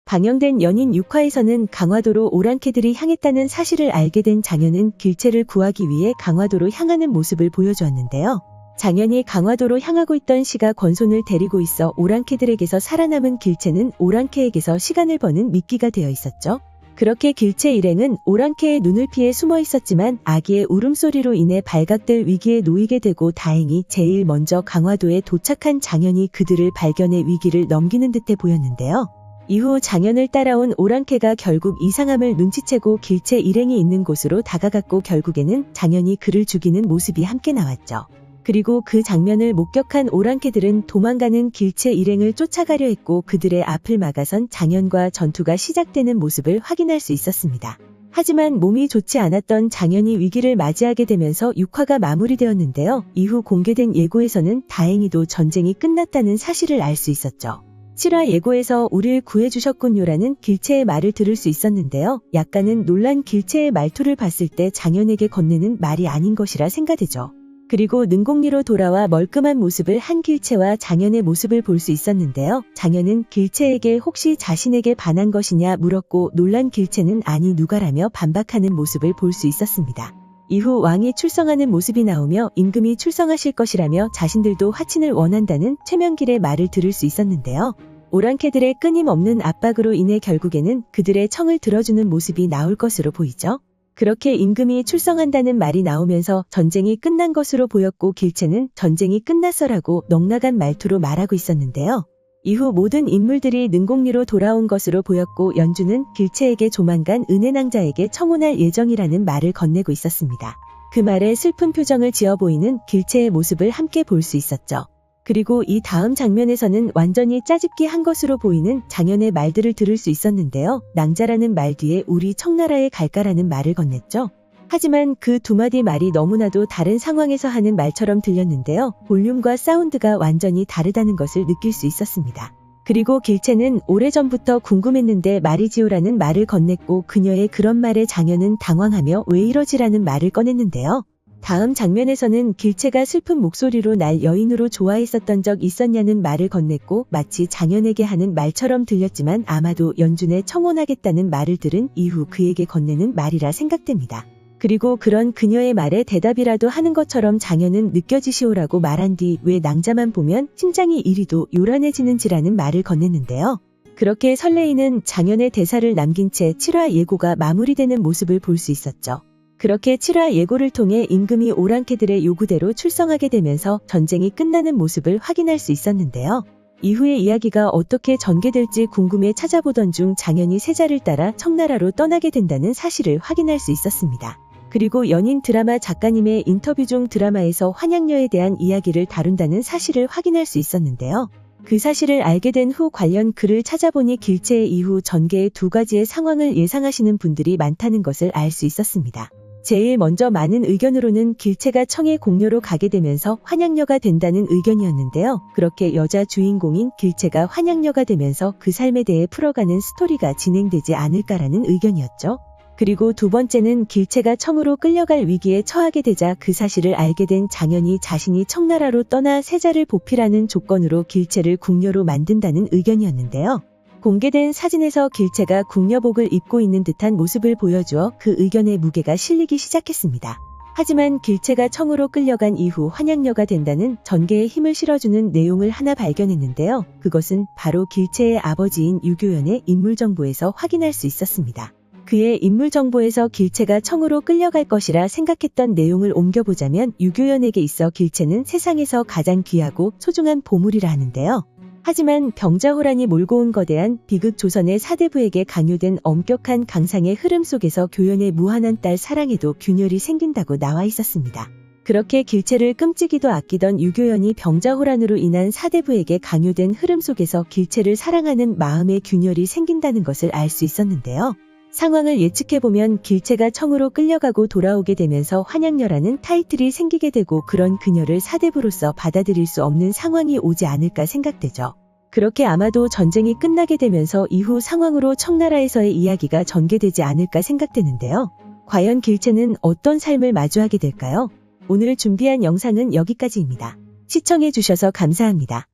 방영된 연인 6화에서는 강화도로 오랑캐들이 향했다는 사실을 알게 된 장현은 길채를 구하기 위해 강화도로 향하는 모습을 보여주었는데요. 장현이 강화도로 향하고 있던 시가 권손을 데리고 있어 오랑캐들에게서 살아남은 길채는 오랑캐에게서 시간을 버는 미끼가 되어 있었죠. 그렇게 길채 일행은 오랑캐의 눈을 피해 숨어 있었지만 아기의 울음소리로 인해 발각될 위기에 놓이게 되고 다행히 제일 먼저 강화도에 도착한 장현이 그들을 발견해 위기를 넘기는 듯해 보였는데요. 이후 장현을 따라온 오랑캐가 결국 이상함을 눈치채고 길채 일행이 있는 곳으로 다가갔고 결국에는 장현이 그를 죽이는 모습이 함께 나왔죠. 그리고 그 장면을 목격한 오랑캐들은 도망가는 길채 일행을 쫓아가려 했고 그들의 앞을 막아선 장현과 전투가 시작되는 모습을 확인할 수 있었습니다. 하지만 몸이 좋지 않았던 장현이 위기를 맞이하게 되면서 6화가 마무리되었는데요. 이후 공개된 예고에서는 다행히도 전쟁이 끝났다는 사실을 알 수 있었죠. 7화 예고에서 우릴 구해주셨군요라는 길채의 말을 들을 수 있었는데요. 약간은 놀란 길채의 말투를 봤을 때 장현에게 건네는 말이 아닌 것이라 생각되죠. 그리고 능곡리로 돌아와 멀끔한 모습을 한 길채와 장현의 모습을 볼 수 있었는데요. 장현은 길채에게 혹시 자신에게 반한 것이냐 물었고 놀란 길채는 아니 누가라며 반박하는 모습을 볼 수 있었습니다. 이후 왕이 출성하는 모습이 나오며 임금이 출성하실 것이라며 자신들도 화친을 원한다는 최명길의 말을 들을 수 있었는데요. 오랑캐들의 끊임없는 압박으로 인해 결국에는 그들의 청을 들어주는 모습이 나올 것으로 보이죠. 그렇게 임금이 출성한다는 말이 나오면서 전쟁이 끝난 것으로 보였고 길채는 전쟁이 끝났어라고 넉나간 말투로 말하고 있었는데요. 이후 모든 인물들이 능곡리로 돌아온 것으로 보였고 연주는 길채에게 조만간 은혜낭자에게 청혼할 예정이라는 말을 건네고 있었습니다. 그 말에 슬픈 표정을 지어 보이는 길채의 모습을 함께 볼 수 있었죠. 그리고 이 다음 장면에서는 완전히 짜깁기 한 것으로 보이는 장현의 말들을 들을 수 있었는데요. 낭자라는 말 뒤에 우리 청나라에 갈까라는 말을 건넸죠. 하지만 그 두 마디 말이 너무나도 다른 상황에서 하는 말처럼 들렸는데요. 볼륨과 사운드가 완전히 다르다는 것을 느낄 수 있었습니다. 그리고 길채는 오래전부터 궁금했는데 말이 지우라는 말을 건넸고 그녀의 그런 말에 장현은 당황하며 왜 이러지라는 말을 꺼냈는데요. 다음 장면에서는 길채가 슬픈 목소리로 날 여인으로 좋아했었던 적 있었냐는 말을 건넸고 마치 장현에게 하는 말처럼 들렸지만 아마도 연준에 청혼하겠다는 말을 들은 이후 그에게 건네는 말이라 생각됩니다. 그리고 그런 그녀의 말에 대답이라도 하는 것처럼 장현은 느껴지시오라고 말한 뒤 왜 낭자만 보면 심장이 이리도 요란해지는지라는 말을 건넸는데요. 그렇게 설레이는 장현의 대사를 남긴 채 7화 예고가 마무리되는 모습을 볼 수 있었죠. 그렇게 7화 예고를 통해 임금이 오랑캐들의 요구대로 출성하게 되면서 전쟁이 끝나는 모습을 확인할 수 있었는데요. 이후의 이야기가 어떻게 전개될지 궁금해 찾아보던 중 장현이 세자를 따라 청나라로 떠나게 된다는 사실을 확인할 수 있었습니다. 그리고 연인 드라마 작가님의 인터뷰 중 드라마에서 환양녀에 대한 이야기를 다룬다는 사실을 확인할 수 있었는데요. 그 사실을 알게 된 후 관련 글을 찾아보니 길채의 이후 전개의 두 가지의 상황을 예상하시는 분들이 많다는 것을 알 수 있었습니다. 제일 먼저 많은 의견으로는 길채가 청의 공녀로 가게 되면서 환양녀가 된다는 의견이었는데요. 그렇게 여자 주인공인 길채가 환양녀가 되면서 그 삶에 대해 풀어가는 스토리가 진행되지 않을까라는 의견이었죠. 그리고 두 번째는 길채가 청으로 끌려갈 위기에 처하게 되자 그 사실을 알게 된 장현이 자신이 청나라로 떠나 세자를 보필하는 조건으로 길채를 궁녀로 만든다는 의견이었는데요. 공개된 사진에서 길채가 궁녀복을 입고 있는 듯한 모습을 보여주어 그 의견의 무게가 실리기 시작했습니다. 하지만 길채가 청으로 끌려간 이후 환양녀가 된다는 전개에 힘을 실어주는 내용을 하나 발견했는데요. 그것은 바로 길채의 아버지인 유교연의 인물정보에서 확인할 수 있었습니다. 그의 인물정보에서 길채가 청으로 끌려갈 것이라 생각했던 내용을 옮겨보자면 유교연에게 있어 길채는 세상에서 가장 귀하고 소중한 보물이라 하는데요. 하지만 병자호란이 몰고 온 거대한 비극 조선의 사대부에게 강요된 엄격한 강상의 흐름 속에서 교연의 무한한 딸 사랑에도 균열이 생긴다고 나와 있었습니다. 그렇게 길채를 끔찍이도 아끼던 유교연이 병자호란으로 인한 사대부에게 강요된 흐름 속에서 길채를 사랑하는 마음의 균열이 생긴다는 것을 알 수 있었는데요. 상황을 예측해보면 길채가 청으로 끌려가고 돌아오게 되면서 환양녀라는 타이틀이 생기게 되고 그런 그녀를 사대부로서 받아들일 수 없는 상황이 오지 않을까 생각되죠. 그렇게 아마도 전쟁이 끝나게 되면서 이후 상황으로 청나라에서의 이야기가 전개되지 않을까 생각되는데요. 과연 길채는 어떤 삶을 마주하게 될까요? 오늘 준비한 영상은 여기까지입니다. 시청해주셔서 감사합니다.